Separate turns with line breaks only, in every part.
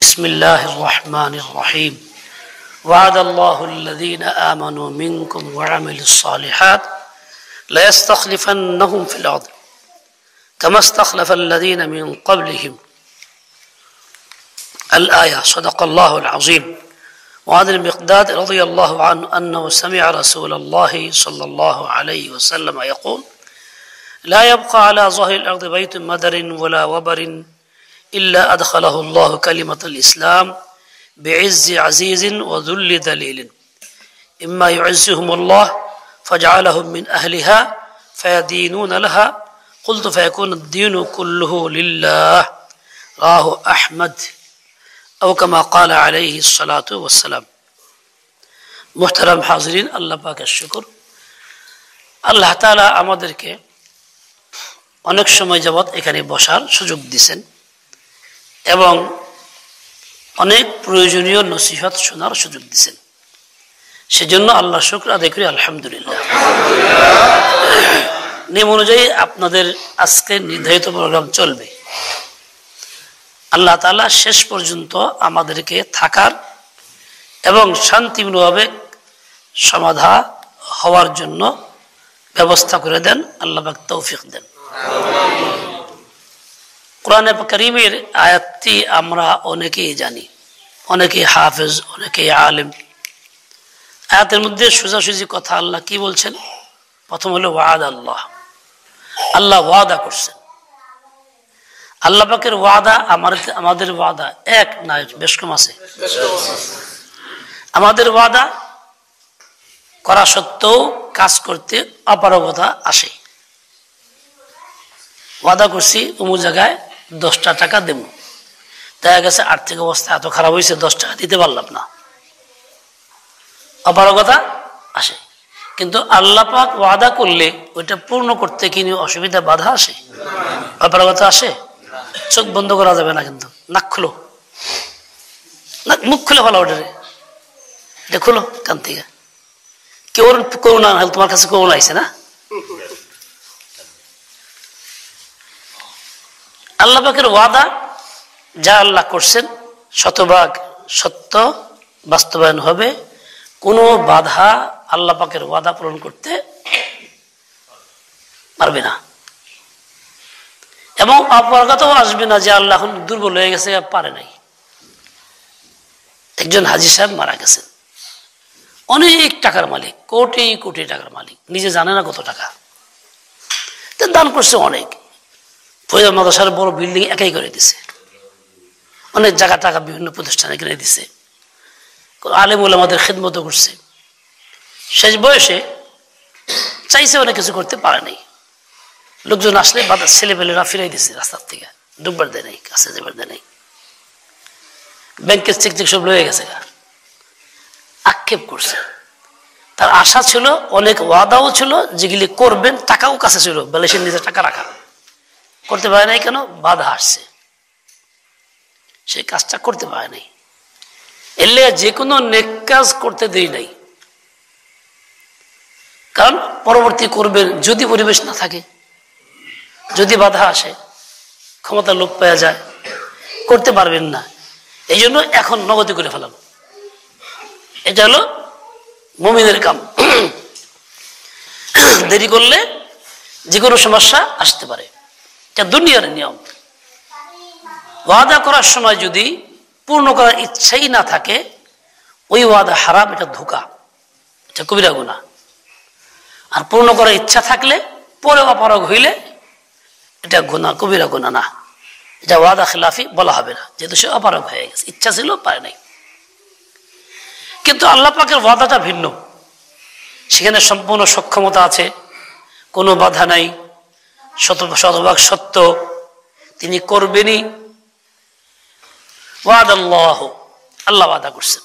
بسم الله الرحمن الرحيم وعد الله الذين آمنوا منكم وعملوا الصالحات ليستخلفنهم في الأرض كما استخلف الذين من قبلهم الآية صدق الله العظيم. وعن المقداد رضي الله عنه أنه سمع رسول الله صلى الله عليه وسلم يقول لا يبقى على ظهر الأرض بيت مدر ولا وبر إلا أدخله الله كلمة الإسلام بعز عزيز وذل ذليل إما يعزهم الله فجعلهم من أهلها فيدينون لها قلت فيكون الدين كله لله رواه أحمد أو كما قال عليه الصلاة والسلام. محترم حاضرين, আল্লাহ পাকের শুকর, আল্লাহ তাআলা আমাদেরকে অনেক সময় যাবত এখানে বসার সুযোগ দিয়েছেন এবং অনেক প্রয়োজনীয় নসিহত শোনার সুযোগ দিয়েছেন। সেজন্য আল্লাহর শুকর আদায় করি আলহামদুলিল্লাহ। নিয়ম অনুযায়ী আপনাদের আজকে নির্ধারিত প্রোগ্রাম চলবে। আল্লাহ তাআলা শেষ পর্যন্ত আমাদেরকে থাকার এবং শান্তিপূর্ণভাবে সমাধা হওয়ার জন্য ব্যবস্থা করে দেন, আল্লাহ পাক তৌফিক দেন। কোরআন কারীমের আয়াতটি আমরা অনেকেই জানি, অনেকেই হাফেজ, অনেকেই আলেম। আয়াতের মধ্যে সোজাসুজি কথা আল্লাহ কি বলছেন? প্রথম হলো ওয়াদ আল্লাহ, আল্লাহ ওয়াদা করছেন। আল্লাহ পাকের ওয়াদা আমাদের ওয়াদা এক না, বেশ কম আছে। আমাদের ওয়াদা করা সত্ত্বেও কাজ করতে অপারগতা আসে। ওয়াদা করছি অমুক জায়গায় 10টা টাকা দেব, দেখা গেছে আর্থিক অবস্থা এত খারাপ হয়েছে 10 টাকা দিতে পারলাম না, অপারগতা আসে। কিন্তু আল্লাহ পাক ওয়াদা করলে ওইটা পূর্ণ করতে কি অসুবিধা বাধা আসে? অপারগতা আসে? চোখ বন্ধ করা যাবে না, কিন্তু নাক খুলো, মুখ খুলে ফেলা, ওটা এটা খুলো কান থেকে। কেউ করোনা, তোমার কাছে করোনা আইছে না? আল্লাহ পাকের ওয়াদা যা আল্লাহ করছেন শতভাগ সত্য বাস্তবায়ন হবে। কোনো বাধা আল্লাহ পাকের ওয়াদা পূরণ করতে পারবে না এবং অপারগতাও আসবে না যে আল্লাহ এখন দুর্বল হয়ে গেছে, পারে নাই। একজন হাজী সাহেব মারা গেছেন, অনেক টাকার মালিক, কোটি কোটি টাকার মালিক, নিজে জানে না কত টাকা, দান করছে অনেক। ফরিদ মাদ্রাসার বড় বিল্ডিং একাই করে দিছে, অনেক জায়গা টাকা বিভিন্ন প্রতিষ্ঠানে কিনে দিছে, আলেম ওলামাদের খিদমত করছে। শেষ বয়সে চাইছে অনেক কিছু করতে পারে নাই, লোকজন আসলে ছেলেপেলেরা ফিরাই দিছে রাস্তার থেকে, ডুববার দেয় নাই, কাছে যাবার দেয় নাই, ব্যাংকের চেক চেক সব লয়ে গেছে, আক্ষেপ করছে। তার আশা ছিল, অনেক ওয়াদাও ছিল যেগুলি করবেন, টাকাও কাছে ছিল, ব্যালেন্সের নিজের টাকা রাখা, করতে পারে নাই। কেন? বাধা আসছে, সেই কাজটা করতে পারে নাই। এলে যে কোনো নেক কাজ করতে দেরি নাই, কারণ পরবর্তী করবেন যদি পরিবেশ না থাকে, যদি বাধা আসে, ক্ষমতা লোপ পাওয়া যায়, করতে পারবেন না। এই জন্য এখন নগদে করে ফেলাম, এটা হলো মুমিনের কাম। দেরি করলে যে কোনো সমস্যা আসতে পারে, এটা দুনিয়ার নিয়ম। ওয়াদা করার সময় যদি পূর্ণ করার ইচ্ছাই না থাকে, ওই ওয়াদা হারাম, এটা ধোঁকা, এটা কবিরা গুনাহ। আর পূর্ণ করার ইচ্ছা থাকলে পরে অপারগ হইলে এটা গুনাহ, কবিরা গুনাহ না, এটা ওয়াদা খিলাফি বলা হবে না, যেহেতু সে অপারগ হয়ে গেছে, ইচ্ছা ছিল পারে নাই। কিন্তু আল্লাহ পাকের ওয়াদাটা ভিন্ন, সেখানে সম্পূর্ণ সক্ষমতা আছে, কোনো বাধা নাই, শতভাগ সত্য, তিনি করবেনই। ওয়াদ আল্লাহ, আল্লাহ ওয়াদা করছেন।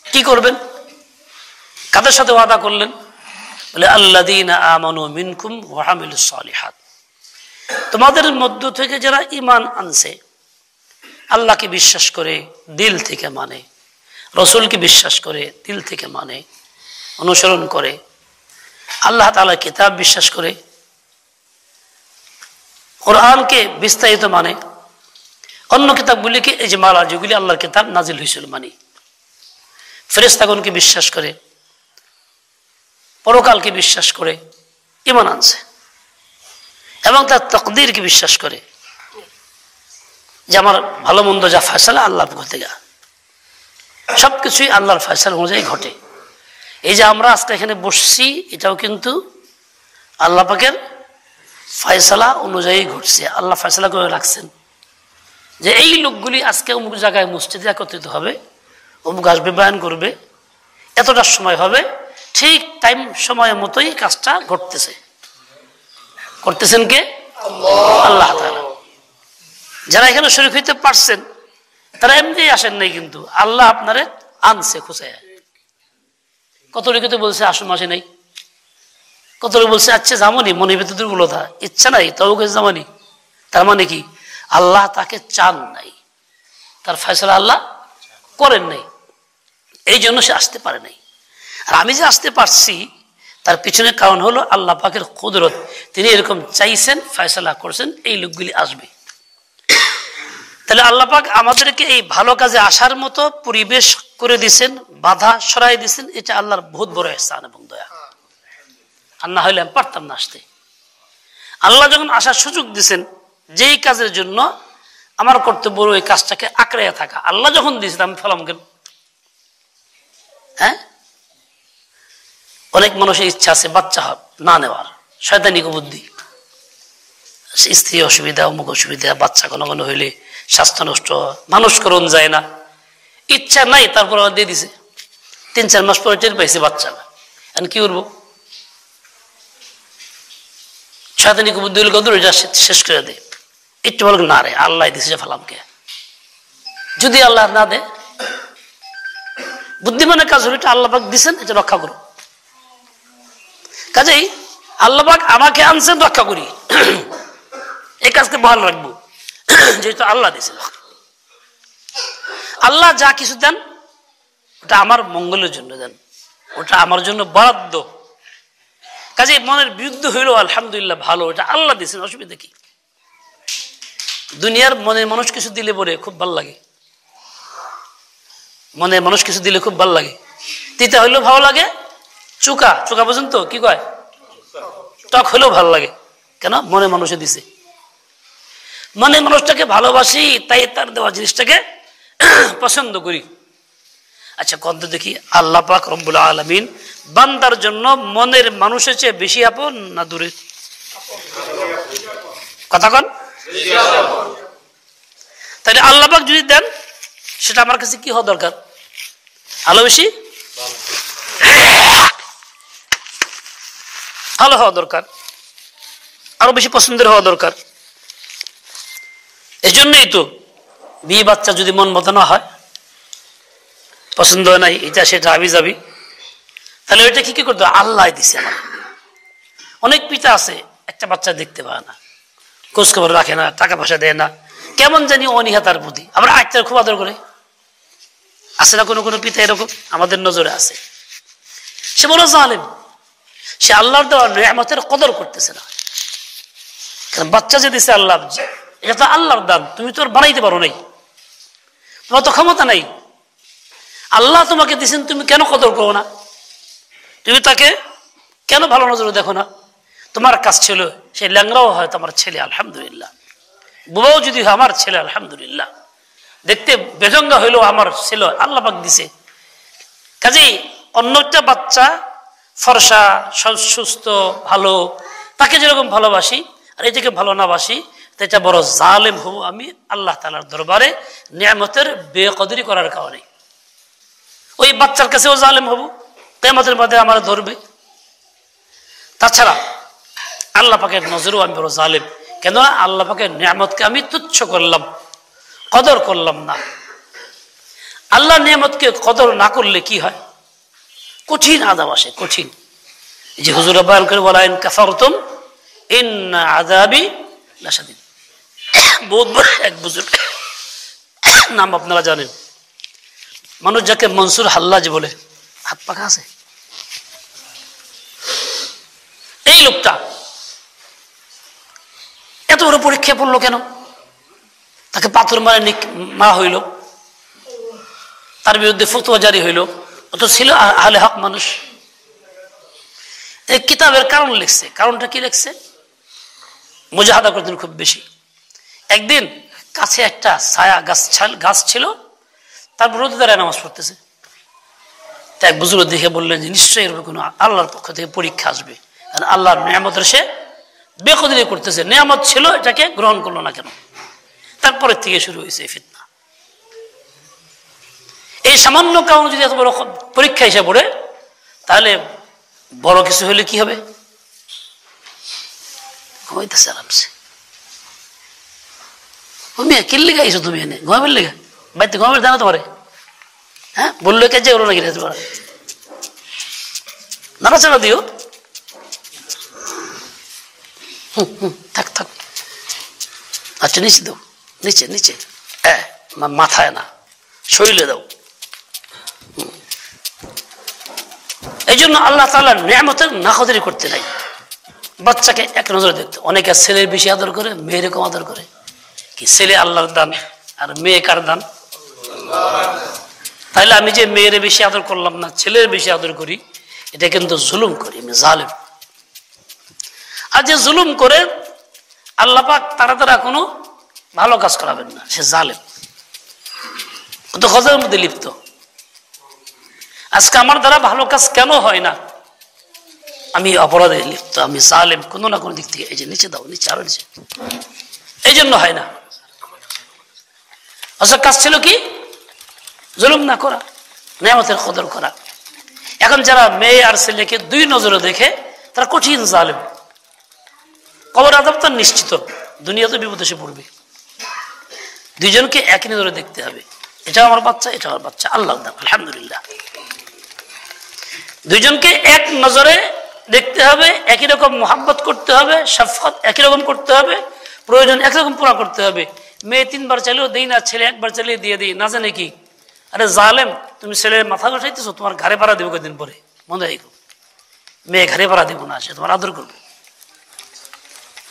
কি করবেন? কাদের সাথে ওয়াদা করলেন? বলে আল্লাযীনা আমানু মিনকুম ওয়া আমিলুস সালিহাত, তোমাদের মধ্য থেকে যারা ঈমান আনছে, আল্লাহকে বিশ্বাস করে দিল থেকে মানে, রসুলকে বিশ্বাস করে দিল থেকে মানে, অনুসরণ করে, আল্লাহ তাআলার কিতাব বিশ্বাস করে, কোরআনকে বিস্তারিত মানে, অন্য কিতাবগুলিকে ইজমাল, আর যেগুলি আল্লাহর কিতাব নাজিল হয়েছিল মানি। ফেরেশতাগণকে বিশ্বাস করে, পরকালকে বিশ্বাস করে ঈমান আনছে, এবং তার তাকদীরকে বিশ্বাস করে যে আমার ভালো মন্দ যা ফয়সালা আল্লাহর পক্ষ থেকে, সবকিছুই আল্লাহর ফয়সালা অনুযায়ী ঘটে। এই যে আমরা আজকে এখানে বসছি, এটাও কিন্তু আল্লাহ পাকের ফয়সালা অনুযায়ী ঘটছে। আল্লাহ ফয়সালা করে রাখছেন যে এই লোকগুলি আজকে অমুক জায়গায় মসজিদে একত্রিত হবে, অমুক আসবে, বয়ান করবে, এতটা সময় হবে, ঠিক টাইম সময়ের মতোই কাজটা ঘটতেছে। করতেছেন কে? আল্লাহ তাআলা। যারা এখানে শরীক হইতে পারছেন তারা এমনি আসেন নাই, কিন্তু আল্লাহ আপনারে আনছে খুঁজে। কত লোকে তো বলছে আসুন, আসে নাই। কত লোক বলছে আচ্ছা জামনি, মনে ভিতর দুর্বলতা, ইচ্ছা নাই, তবু কাছে জামানি। তার মানে কি? আল্লাহ তাকে চান নাই, তার ফয়সালা আল্লাহ করেন নাই, এই জন্য সে আসতে পারে নাই। আর আমি যে আসতে পারছি তার পিছনে কারণ হলো আল্লাহ পাকের কুদরত। তিনি এরকম চাইছেন, ফয়সালা করছেন এই লোকগুলি আসবে। তাহলে আল্লাহ পাক আমাদেরকে এই ভালো কাজে আসার মতো পরিবেশ করে দিয়েছেন, বাধা সরাই দিয়েছেন। এটা আল্লাহর বহুত বড় ইহসান এবং দয়া। আর না হইলে আমি পারতাম না আসতে। আল্লাহ যখন আসার সুযোগ দিয়েছেন, যেই কাজের জন্য আমার কর্তব্য ওই কাজটাকে আঁকড়াইয়া থাকা, আল্লাহ যখন দিয়েছেন আমি ফেলাম কেন? হ্যাঁ, অনেক মানুষের ইচ্ছা আছে বাচ্চা না নেওয়ার, শয়তানি বুদ্ধি, স্ত্রী অসুবিধা, অমুক অসুবিধা, বাচ্চা কোনো কোনো হইলে স্বাস্থ্য নষ্ট, মানুষ করণ যায় না, ইচ্ছা নাই, তারপর আমার দিয়ে দিছে। 3-4 মাস পরে টের পাইছে বাচ্চা না, এখন কি করবো? শয়তানি বুদ্ধি হলে কত শেষ করে দেয়। একটু বল না রে, আল্লাহ দিছে ফেলামকে, যদি আল্লাহ না দে। বুদ্ধিমানের কাজ হলো এটা আল্লাহ পাক দিছেন, এটা রক্ষা করো। কাজেই আল্লাহ পাক আমাকে আনছেন, রক্ষা করি, এই কাজকে বহাল রাখবো, যেহেতু আল্লাহ দিয়েছেন। আল্লাহ যা কিছু দেন ওটা আমার মঙ্গলের জন্য দেন, ওটা আমার জন্য বরাদ্দ। কাজে মনের বিরুদ্ধে হইল আলহামদুলিল্লাহ, ভালো, এটা আল্লাহ দিয়েছেন, অসুবিধা কি? দুনিয়ার মনের মানুষ কিছু দিলে পরে খুব ভালো লাগে, মনের মানুষ কিছু দিলে খুব ভালো লাগে। তিতা হইলেও ভালো লাগে, চুকা চুকা পর্যন্ত কি কয়, টক হইলেও ভালো লাগে। কেন? মনে মানুষে দিছে, মনে মানুষটাকে ভালোবাসি, তাই তার দেওয়া জিনিসটাকে পছন্দ করি। আচ্ছা কত দেখি, আল্লাহ পাক রব্বুল আলামিন বান্দার জন্য মনের মানুষের চেয়ে বেশি আপন না দূরে? কথা কন। তাহলে আল্লাহ পাক যদি দেন, সেটা আমার কাছে কি হওয়া দরকার? আলো বেশি ভালো হওয়া দরকার, আরো বেশি পছন্দের হওয়া দরকার। এই জন্যই তো বিয়ে বাচ্চা যদি মন মতো না হয়, পছন্দ হয় নাই, এটা সেটা আবি যাবি, তাহলে ওইটা কি করতে? আল্লাহ দিছে আমার। অনেক পিতা আছে একটা বাচ্চা দেখতে পায় না, খোঁজ খবর রাখে না, টাকা পয়সা দেয় না, কেমন জানি অনীহা তার প্রতি। আমরা আত্মার খুব আদর করে, আছে না কোনো কোনো পিতা এরকম? আমাদের নজরে আছে। সে বড় জালেম, সে আল্লাহর দেওয়া নিয়ামতের কদর করতেছে না। কারণ বাচ্চা যে দিছে আল্লাহ, এটা তো আল্লাহর দান, তুমি তো বানাইতে পারো নাই, তোমার তো ক্ষমতা নাই। আল্লাহ তোমাকে দিছেন, তুমি কেন কদর করো না? তুমি তাকে কেন ভালো নজরে দেখো না? তোমার কাজ ছিল সে ল্যাংরাও হয় তোমার ছেলে, আলহামদুলিল্লাহ, বুবাও যদি হয় আমার ছেলে, আলহামদুলিল্লাহ, দেখতে বেঢঙ্গা হইলেও আমার ছেলে, আল্লাহ পাক দিছে। কাজেই অন্য একটা বাচ্চা ফর্সা, সুস্থ, ভালো, তাকে যেরকম ভালোবাসি, আর এটাকে ভালো না বাসি, এটা বড় জালেম হব আমি আল্লাহ তাআলার দরবারে নিয়ামতের বেকদরি করার কারণে। ওই বাচ্চার কাছেও জালেম হব, কিয়ামতের মধ্যে আমার ধরবে। তাছাড়া আল্লাহ পাকের নজরেও আমি বড় জালেম, কেননা আল্লাহ পাকের নিয়ামতকে আমি তুচ্ছ করলাম, কদর করলাম না। আল্লাহ নিয়ামতকে কদর না করলে কি হয়? কঠিন আযাব আসে, কঠিন। এই যে হুজুর বয়ান করে বলা, ইন কাফারতুম ইন্না আযাবি লাশাদীদ। বহুত বড় এক বুজুর্গ, নাম আপনারা জানেন, মানুষ যাকে মনসুর হাল্লাজ বলে, হাত পাখা আছে। এই লোকটা এত বড় পরীক্ষা পড়লো কেন? তাকে পাথর মারা হইল, তার বিরুদ্ধে ফতোয়া জারি হইল, অত ছিল আহলে হক মানুষ। এই কিতাবের কারণ লিখছে, কারণটা কি লিখছে? মুজাহাদা করতেন খুব বেশি। একদিন কাছে একটা ছায়া গাছ ছিল, তার রোদে দাঁড়ায় নামাজ পড়তেছে। তা এক বুজুর্গ দেখে বললেন যে নিশ্চয়ই এরকম কোনো আল্লাহর পক্ষ থেকে পরীক্ষা আসবে, কারণ আল্লাহর নিয়ামতের সে বেকদরি করতেছে। নিয়ামত ছিল, এটাকে গ্রহণ করলো না কেন? তারপরে থেকে শুরু হয়েছে এই ফিতনা। এই সামান্য কারণ যদি এত বড় পরীক্ষা এসে পড়ে, তাহলে বড় কিছু হলে কি হবে? ঘুমাইতেছে আরামসে। ঘুমিয়ে কি লেগে আইসো তুমি? এনে ঘুমাবের লেগে? বাড়িতে ঘুমাবের জানো তোমারে? হ্যাঁ, বললো কাজে ওরা নাকি নাড়াচাড়া দিও। থাক থাক, আচ্ছা নিচে দাও, নিচে নিচে, হ্যাঁ মাথায় না, শরীরে দাও। এই জন্য আল্লাহ তাআলা নিয়ামতের নাকদরি করতে নাই। বাচ্চাকে এক নজরে দেখতে, অনেকে ছেলের বেশি আদর করে, মেয়ের কম আদর করে। কি ছেলে আল্লাহর দান আর মেয়ে কার দান? তাহলে আমি যে মেয়ের বেশি আদর করলাম না, ছেলের বেশি আদর করি, এটা কিন্তু জুলুম করি, আমি জালেম। আর যে জুলুম করে আল্লাহ পাক তার দ্বারা কোনো ভালো কাজ করাবেন না, সে জালেম, ও তো হজের মধ্যে লিপ্ত। আজকে আমার দ্বারা ভালো কাজ কেন হয় না? আমি অপরাধে লিপ্ত, আমি জালেম কোনো না কোনো দিক থেকে। এই যে নিচে দাও, নিচে আরো নিচে, এই জন্য হয় না। আসলে কাজ ছিল কি? জুলুম না করা, নিয়ামতের কদর করা। এখন যারা মেয়ে আর ছেলেকে দুই নজরে দেখে, তারা কঠিন জালেম। কবর আযাব তো নিশ্চিত, দুনিয়াতে বিপদ এসে পড়বে। দুইজনকে একই নজরে দেখতে হবে, এটা আমার বাচ্চা, এটা আমার বাচ্চা, আল্লাহর দান, আলহামদুলিল্লাহ। দুইজনকে এক নজরে দেখতে হবে, একই রকম মোহাব্বত করতে হবে, শাফকাত একই রকম করতে হবে, প্রয়োজন একরকম পুরা করতে হবে। মেয়ে 3 বার চাইলেও দেই না, ছেলে 1 বার চাইলে দিয়ে দিই, না জানে কি? আরে জালেম, তুমি ছেলের মাথা বসাইতেছো, তোমার ঘাড়ে পাড়া দেবো কদিন পরে, মনে রাখো। মেয়ে ঘাড়ে পাড়া দেবো না, সে তোমার আদর করবে।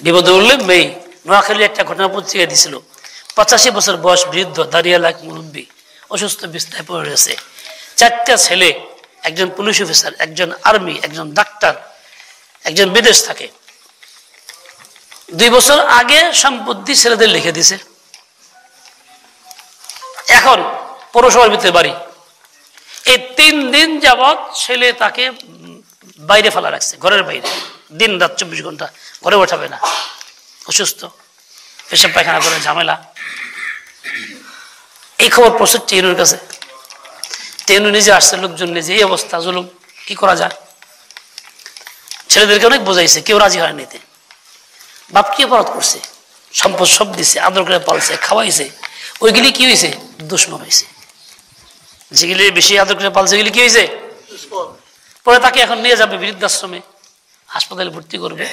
বিপদে উঠলে মেয়ে। নোয়াখালী একটা ঘটনা পত্রিকা দিছিল, 85 বছর বয়স, বৃদ্ধ, দাঁড়িয়ে লাখ মুরব্বী, অসুস্থ বিছানায় পড়ে রয়েছে। 4টা ছেলে, একজন পুলিশ অফিসার, একজন আর্মি, একজন ডাক্তার, একজন বিদেশ থাকে। 2 বছর আগে সম্পত্তি ছেলেদের লিখে দিছে। এখন পৌরসভার ভিতরে বাড়ি। এই 3 দিন যাবৎ ছেলে তাকে বাইরে ফেলা রাখছে, ঘরের বাইরে, দিন রাত 24 ঘন্টা, ঘরে ওঠাবে না, অসুস্থ, পেশাব পায়খানা করে ঝামেলা। এই খবর প্রচুর টেনুর কাছে। টেনু নিজে আসছে, লোকজন নিজে, এই অবস্থা, জুলুম, কি করা যায়? ছেলেদেরকে অনেক বোঝাইছে, কেউ রাজি হয় নিতে। বাপ কি অপরাধ করছে? সম্পদ সব দিছে, আদর করে পালছে, খাওয়াইছে, ওইগুলি কি হয়েছে? দুশ্মন হয়েছে। যেগুলি বেশি আদর করে পালছে, এগুলি কি হয়েছে? পরে তাকে এখন নিয়ে যাবে বৃদ্ধাশ্রমে, হাসপাতালে ভর্তি করবে।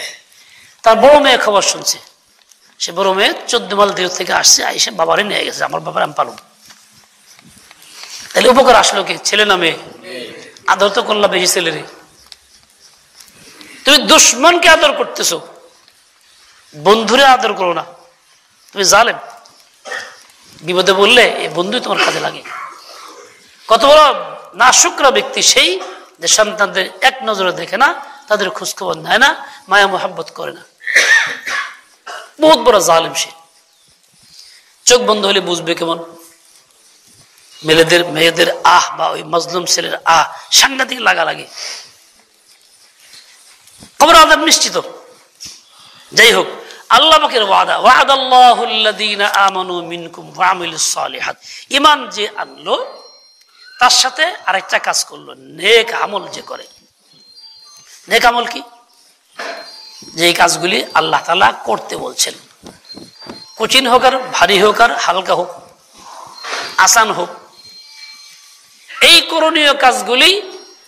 তার বড় মেয়ে খবর শুনছে, সে বড় মেয়ে 14 মাইল দূর থেকে আসছে, আইসে বাবারে নিয়ে গেছে, আমার বাবার আমি পালব। তাহলে উপকার আসলো কি? ছেলে না মেয়ে? আদর তো করলা বেশি ছেলেরে। তুমি দুশ্মনকে আদর করতেছো, বন্ধুরে আদর করো না, তুমি জালেম। বিপদে বললে এই বন্ধুই তোমার কাজে লাগে। কত বড় নাশুকরা ব্যক্তি সেই, যে সন্তানদের এক নজরে দেখে না, তাদের খোঁজখবর নেয় না, মায়া মোহাব্বত করে না। বহুত বড় জালেম সে। চোখ বন্ধ হলে বুঝবে কেমন? মেয়েদের আহ বা ওই মজলুম ছেলের আহ সাংঘাতিক লাগা লাগে। কবর আযাব নিশ্চিত। যাই হোক, আল্লাহ পাকের ওয়াদা, ওয়াদাল্লাহুল্লাযীনা আমানু মিনকুম ওয়া আমিলুস সালিহাত, ঈমান যে আনলো তার সাথে আরেকটা কাজ করলো, নেক আমল যে করে। নেক আমল কি? যে কাজগুলি আল্লাহ তাআলা করতে বলছেন, কঠিন হোক আর ভারী হোক আর হালকা হোক, আসান হোক, এই করণীয় কাজগুলি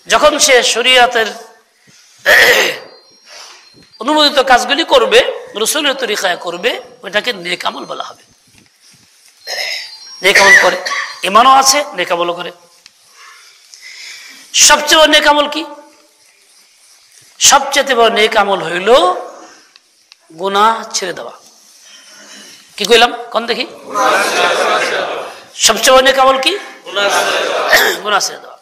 যখন সে শরীয়তের অনুমোদিত কাজগুলি করবে, রাসূলের তরিকায় করবে, ওইটাকে নেক আমল বলা হবে। নেক আমল করে, ঈমানও আছে, নেক আমলও করে। সবচেয়ে বড় নেক আমল কি? সবচেয়ে বড় নেক আমল হইল গুনাহ ছেড়ে দেওয়া। কি কইলাম কোন দেখি? সবচেয়ে বড় নেক আমল কি? গুনাহ ছেড়ে দেওয়া।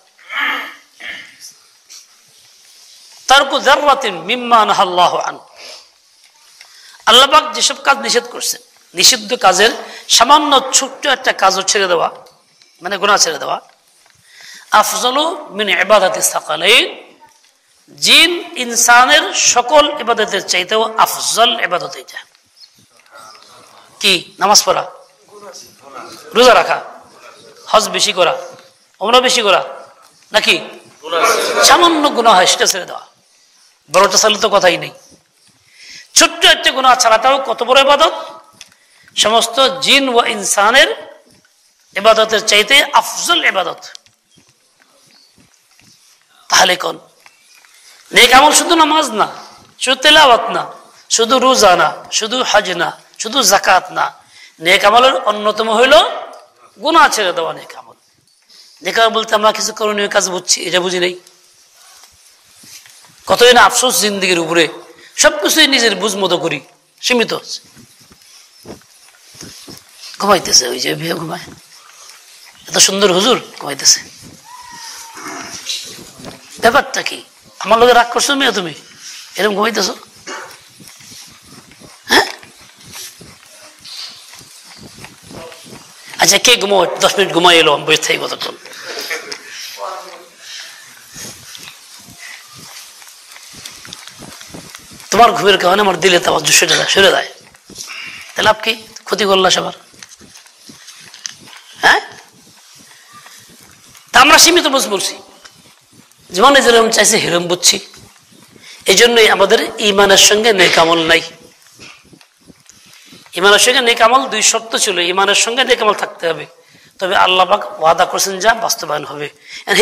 তারকু যাররাতিন মিম্মা নাহাল্লাহু আন, আল্লাহ পাক যেসব কাজ নিষেধ করছেন, নিষিদ্ধ কাজের সামান্য ছোট্ট একটা কাজও ছেড়ে দেওয়া, মানে গুনাহ ছেড়ে দেওয়া। আফজালু মিন ইবাদাতিস সাকালাইন, জিন ইনসানের সকল ইবাদতের চাইতেও আফজল ইবাদত এটা। কি? নামাজ পড়া, রোজা রাখা, হজ বেশি করা, ওমরা বেশি করা, নাকি সামান্য গুনাহ হয় সেটা ছেড়ে দেওয়া। বড়টা ছাড়লে তো কথাই নেই। ছোট্ট একটা গুনাহ ছাড়াটাও কত বড় ইবাদত। সমস্ত জিন ও ইনসানের ইবাদতের চাইতে আফজল ইবাদত। তাহলে কোন নেক আমল? শুধু নামাজ না, শুধু তেলাওয়াত না, শুধু রোজা না, শুধু হজ না, শুধু যাকাত না। নেক আমলের অন্যতম হইল গুনাহ ছেড়ে দেওয়া নেক আমল। নেক আমল বলতে আমরা কিছু করণীয় কাজ বুঝছি, এটা বুঝি নাই। কতই না আফসোস জিন্দিগির উপরে, সবকিছুই নিজের বুঝ মতো করি, সীমিত হচ্ছে। ঘুমাইতেছে, ওই যে বিয়ে ঘুমায়, এত সুন্দর হুজুর ঘুমাইতেছে। ব্যাপারটা কি? আমার লোকের রাগ করছো মেয়ে, তুমি এরকম ঘুমাইতেছ? হ্যাঁ, আচ্ছা কে ঘুমো? 10 মিনিট ঘুমাই এলো, আমি বসে থাকি কতক্ষণ? তোমার ঘুমের কারণে আমার দিলে তাওয়াজ্জু সরে যায়, তাহলে লাভ কি? ক্ষতি করলা সবার। হ্যাঁ, তা আমরা সীমিত বুঝ বলছি, জীবনে যেরকম চাইছে হেরম বুঝছি। এই জন্যই আমাদের ইমানের সঙ্গে নেক আমল নাই। ইমানের সঙ্গে নেক আমল 2 শর্ত ছিল। ইমানের সঙ্গে নেক আমল থাকতে হবে, তবে আল্লাহ পাক ওয়াদা করেছেন যা বাস্তবায়ন হবে।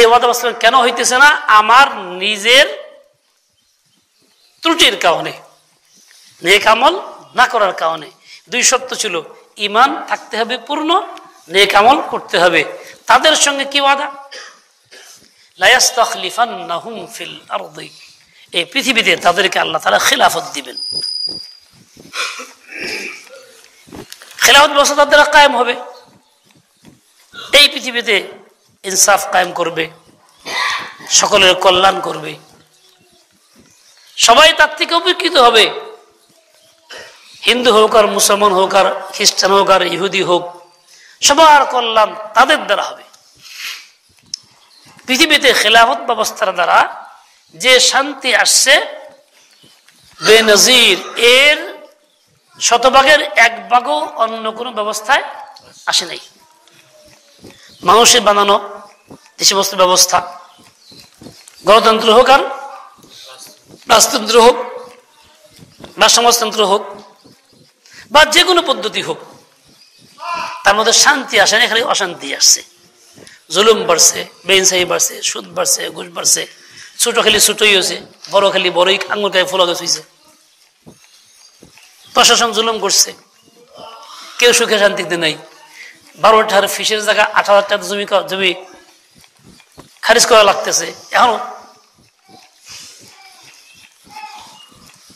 এই ওয়াদা বাস্তবায়ন কেন হইতেছে না? আমার নিজের ত্রুটির কারণে, নেক আমল না করার কারণে। 2 শর্ত ছিল, ইমান থাকতে হবে পূর্ণ, নেক আমল করতে হবে। তাদের সঙ্গে কি ওয়াদা? লা ইস্তাখলিফান্নাহুম ফিল আরদি, এই পৃথিবীতে তাদেরকে আল্লাহ তাআলা খিলাফত দিবেন। খিলাফত ব্যবস্থা তাদের দ্বারা কায়েম হবে। এই পৃথিবীতে ইনসাফ কায়েম করবে, সকলের কল্যাণ করবে, সবাই তার থেকে উপকৃত হবে। হিন্দু হোক আর মুসলমান হোক আর খ্রিস্টান হোক আর ইহুদি হোক, সবার কল্যাণ তাদের দ্বারা হবে। পৃথিবীতে খেলাফত ব্যবস্থার দ্বারা যে শান্তি আসছে বেনজির, এর 100 1 ভাগও অন্য কোনো ব্যবস্থায় আসে নাই। মানুষের বানানো যে সমস্ত ব্যবস্থা, গণতন্ত্র হোক আর রাজতন্ত্র হোক বা সমাজতন্ত্র হোক বা যে কোনো পদ্ধতি হোক, তার মধ্যে শান্তি আসে না, এখানে অশান্তি আসছে। জুলুম বাড়ছে, বেইনসাফি বাড়ছে, সুদ বাড়ছে, ঘুষ বাড়ছে, ছোট খালি ছোটই হয়েছে, বড় খালি বড়ই আঙুল গায়ে ফোলা হয়েছে। প্রশাসন জুলুম করছে, কেউ সুখে শান্তিতে নাই। 12টার ফিসের জায়গা 18 টাকা জমি খারিজ করা লাগতেছে। এখনো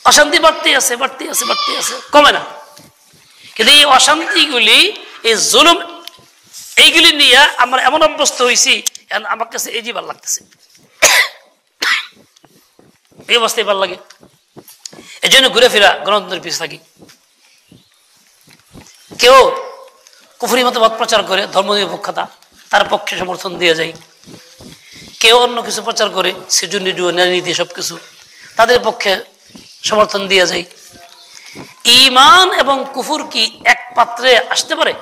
অশান্তি বাড়তে আছে, কমে না। কিন্তু এই অশান্তিগুলি, এই জুলুম, এইগুলি নিয়ে আমরা এমন অভ্যস্ত হয়েছি, আমার কাছে এই জীবন লাগতেছে, এই অবস্থায় ভাল লাগে। এই জন্য ঘুরে ফিরা গণতন্ত্রের পিছিয়ে থাকি। কেউ কুফরি মতবাদ প্রচার করে, ধর্মনিরপেক্ষতা, তার পক্ষে সমর্থন দিয়ে যায়। কেউ অন্য কিছু প্রচার করে, সিজু নিডু নীতি সবকিছু, তাদের পক্ষে সমর্থন দিয়ে যায়। ঈমান এবং কুফর কি এক পাত্রে আসতে পারে?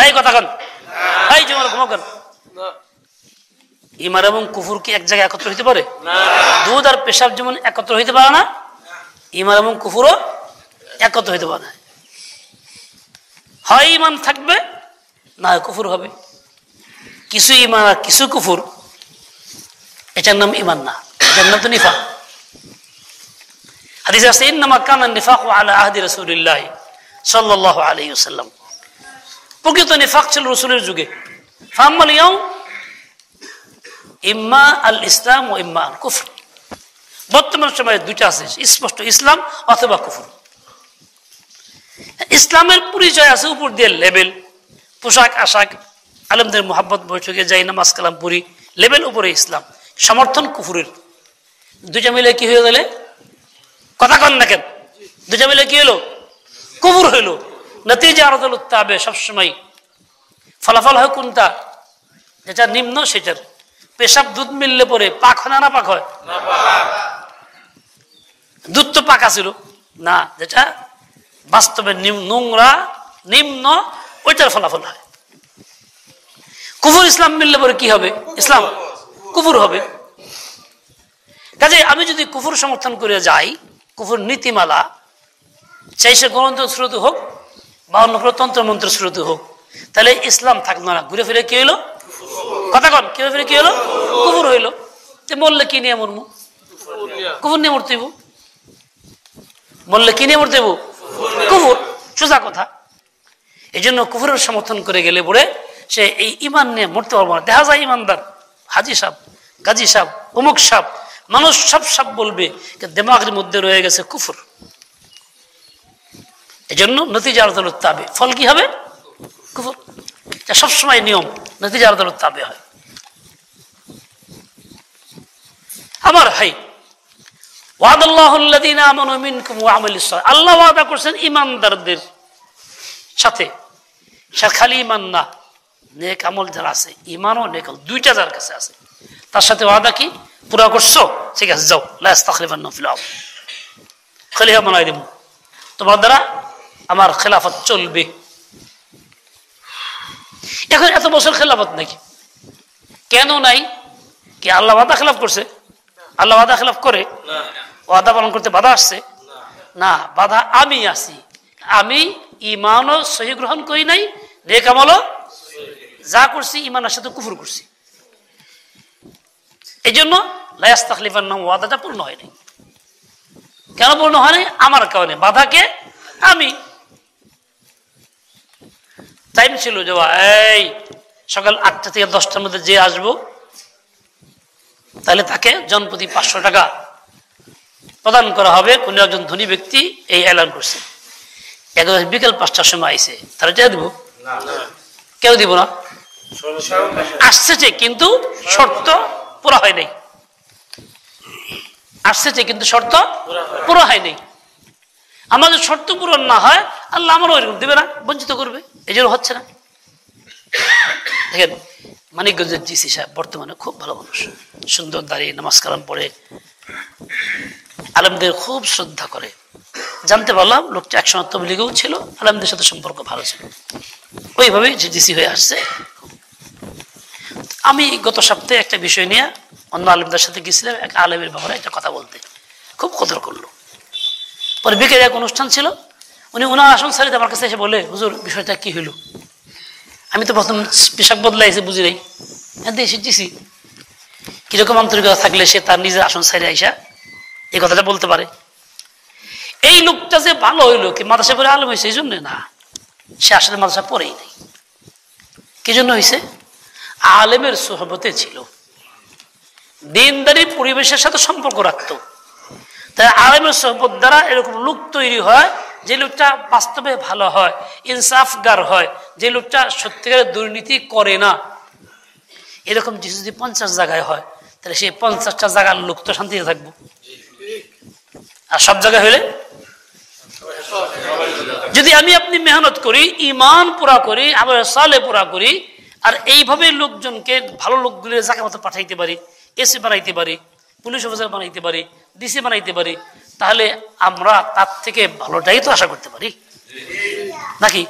এই কথা কন, এই যেমন ঘুমাকেন, ঈমান এবং কুফর কি এক জায়গায় একত্র হইতে পারে? দুধ আর পেশাব যেমন একত্র হইতে পারে না, ঈমান এবং কুফরও একত্র হইতে পারে না। হয় ঈমান থাকবে, না হয় কুফর হবে। কিছু ঈমান আর কিছু কুফর, এটার নাম ঈমান না, এটার নাম তো নিফাক। হাদিসে আছে, ইন্নামা কানা নিফাকু আলা আহদি রাসূলিল্লাহ সাল্লাল্লাহু আলাইহি ওয়াসাল্লাম। প্রকৃত নিফাক ছিল রাসূলের যুগে। ফাম্মাল ইয়াউম ইম্মা আল ইসলাম ও ইম্মা আল কুফর। বর্তমান সময়ে দুইটা আছে স্পষ্ট, ইসলাম অথবা কুফর। ইসলামের পরিচয় আছে উপর দিয়ে লেবেল, পোশাক আশাক, আলেমদের মোহাব্বত, বৈঠকে যাই, নামাজ কালাম পড়ি, লেবেল উপরে ইসলাম, সমর্থন কুফুরের। দুইটা মিলে কি হয়ে গেলে, কথা কন না কেন, দুইটা মিলে কি হলো, কুফুর হইল। নতিজা আরদুল তাবে, সবসময় ফলাফল হয় কোনটা, যেটা নিম্ন সেটার। পেশাব দুধ মিললে পরে পাক হয় না পাক হয়? দুধ তো পাকা ছিল না, যেটা বাস্তবে নোংরা নিম্ন, ওইটার ফলাফল হয় কুফুর। ইসলাম মিললে পরে কি হবে, ইসলাম কুফুর হবে। কাজে আমি যদি কুফুর সমর্থন করে যাই, কুফুর নীতিমালা, চাই সে গ্রন্থ স্রোত হোক বা অন্য কোনো তন্ত্র মন্ত্র স্রোত হোক, তাহলে ইসলাম থাকলো না, ঘুরে ফিরে কি হইলো, কথা কন, ঘুরে ফিরে কি হলো, কুফুর হইলো। মরলে কি নিয়ে মরমু, কুফুর নিয়ে মরতে হইব। মরলে কি নিয়ে মরতে হইব, কুফুর, সোজা কথা। এই জন্য কুফুরের সমর্থন করে গেলে পরে সে এই ইমান নিয়ে মরতে পারবো না। দেখা যায় ইমানদার হাজি সাহেব, গাজী সাহেব, অমুক সাহেব, মানুষ সব সাহেব বলবে, দিমাগের মধ্যে রয়ে গেছে কুফুর। এই জন্য নতিজা আরদুল তাবে, ফল কি হবে, কুফুর। এটা সবসময় নিয়ম, নতিজা আরদুল তাবে হয়। আমার ভাই, ওয়াদাল্লাহুল্লাযীনা আমানু মিনকুম ওয়া আমিলুস সালিহাত, আল্লাহ ওয়াদা করেছেন ইমানদারদের সাথে। সে খালি ইমান না, নেক আমল যারা আছে, ইমান ও নেক আমল দুইটা যার কাছে আছে, তার সাথে ওয়াদা কি পুরা করছো, ঠিক আছে যাও, লা ইস্তাখলিফান্নাহুম ফিল আরদ, খলিফা বানাই দেব, তোমার দ্বারা আমার খেলাফত চলবে। এখন এত বছর খেলাফত নাকি, কেন নাই? কি আল্লাহ ওয়াদা খেলাফ করছে? আল্লাহ ওয়াদা খেলাফ করে? ওয়াদা পালন করতে বাধা আসছে না, বাধা আমি আছি। আমি ইমানও সহি গ্রহণ করি নাই, নেক আমলও যা করছি ইমানের সাথে কুফর করছি। এই জন্য লা ইস্তাখলিফান্নাহুম ওয়াদাটা পূর্ণ হয়নি। কেন পূর্ণ হয়নি? আমার কারণে, বাধাকে আমি। টাইম ছিল যে এই সকাল 8টা থেকে 10টার মধ্যে যে আসবো, তাহলে তাকে জনপ্রতি 500 টাকা প্রদান করা হবে। কোন একজন ধনী ব্যক্তি এই এলান করছে, একদম বিকেল 5টার সময় আইছে, তারা চেয়ে দিব? কেউ দিব না। আসছে কিন্তু শর্ত পুরা হয় নাই, আসছে কিন্তু শর্ত পুরা হয় নাই। আমাদের শর্ত পূরণ না হয়, আল্লাহ আমারও এরকম দিবে না, বঞ্চিত করবে। এই জন্য হচ্ছে না। দেখেন মানিকগঞ্জের জিসি সাহেব বর্তমানে খুব ভালো মানুষ, সুন্দর দাঁড়িয়ে নামাজ কালাম পড়ে, আলেমদের খুব শ্রদ্ধা করে। জানতে পারলাম লোকটা একসময় তবলিগেও ছিল, আলেমদের সাথে সম্পর্ক ভালো ছিল, ওইভাবেই জিসি হয়ে আসছে। আমি গত সপ্তাহে একটা বিষয় নিয়ে অন্য আলেমদের সাথে গেছিলাম, এক আলেমের ব্যাপারে একটা কথা বলতে, খুব কদর করলো। পরে বিকেলে এক অনুষ্ঠান ছিল, উনি ওনার আসন সারিতে আমার কাছে এসে বলে, হুজুর বিষয়টা কি হইল? আমি তো প্রথম পোশাক বদলাইছে বুঝি নাই, এসে দিছি। কিরকম আন্তরিকতা থাকলে সে তার নিজের আসন সাইডে আইসা এই কথাটা বলতে পারে? এই লোকটা যে ভালো হইলো কি মাদ্রাসা পড়ে আলেম হয়েছে এই জন্য না, সে আসলে মাদ্রাসা পড়েই নাই। কি জন্য হয়েছে? আলেমের সোহবতে ছিল, দিনদারি পরিবেশের সাথে সম্পর্ক রাখতো। তাই আলেমের সোহবত দ্বারা এরকম লোক তৈরি হয়, যে লোকটা বাস্তবে ভালো হয়, ইনসাফগার হয়, যে লোকটা সত্যিকারের দুর্নীতি করে না। এরকম যদি 50 জায়গায় হয়, তাহলে সেই 50টা জায়গার লোক তো শান্তিতে থাকবো। আর সব জায়গায় হইলে, যদি আমি আপনি মেহনত করি, ইমান পুরা করি, আমল সালেহ পুরা করি, আর এইভাবে লোকজনকে ভালো লোকগুলো জায়গা মতো পাঠাইতে পারি, এসি বানাইতে পারি, পুলিশ অফিসার বানাইতে পারি, ডিসি বানাইতে পারি, তাহলে আমরা তার থেকে ভালোটাই তো আশা করতে পারি নাকি?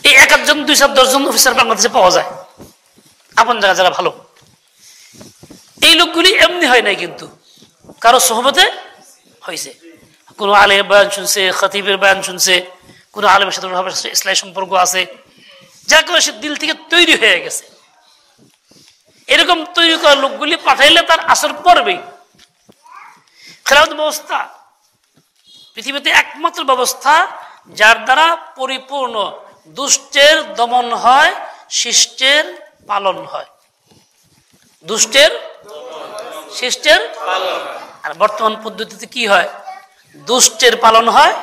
এই 1 জন 2 4 10 জন অফিসার বাংলাদেশে পাওয়া যায়, আপন জায়গা যারা ভালো। এই লোকগুলি এমনি হয় নাই, কিন্তু কারো সোহবতে হয়েছে। কোনো আলেমের বয়ান শুনছে, খতিবের বয়ান শুনছে, কোনো আলেমের সাথে ইসলামী সম্পর্ক আছে, যা করে সে দিল থেকে তৈরি হয়ে গেছে। এরকম তৈরি করা লোকগুলি পাঠাইলে তার আসর পড়বেই। খেলাফত ব্যবস্থা পৃথিবীতে একমাত্র ব্যবস্থা যার দ্বারা পরিপূর্ণ দুষ্টের দমন হয়, শিষ্টের পালন হয়। দুষ্টের শিষ্টের। আর বর্তমান পদ্ধতিতে কি হয়? দুষ্টের পালন হয়,